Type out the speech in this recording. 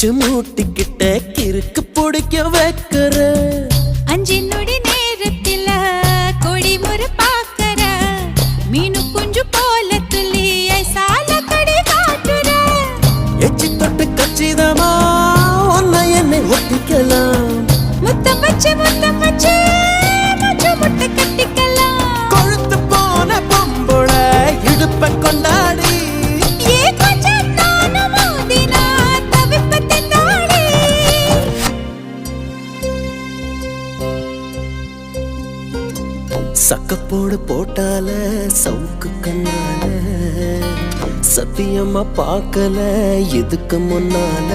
கிச்சு மூட்டிக்கிட்ட கிறுக்கு பிடிக்க வைக்கிற 5 நொடி நேரத்தில கொடி முறை பாக்கற மீனு குஞ்சு போல துள்ளி ஐசால கடி காட்டுற எச்சி தொட்டு கச்சிதமா உன்னை என்னை ஒட்டிக்கலாம் முத்தம் வச்சு முச்ச முட்டை கட்டிக்கலாம் கொழுத்து போன பொம்புள இடுப்ப கொண்டாடி சக்கப்போடு போட்டால சவுக்கு கண்ணால சத்தியமா பார்க்கல எதுக்கு முன்னால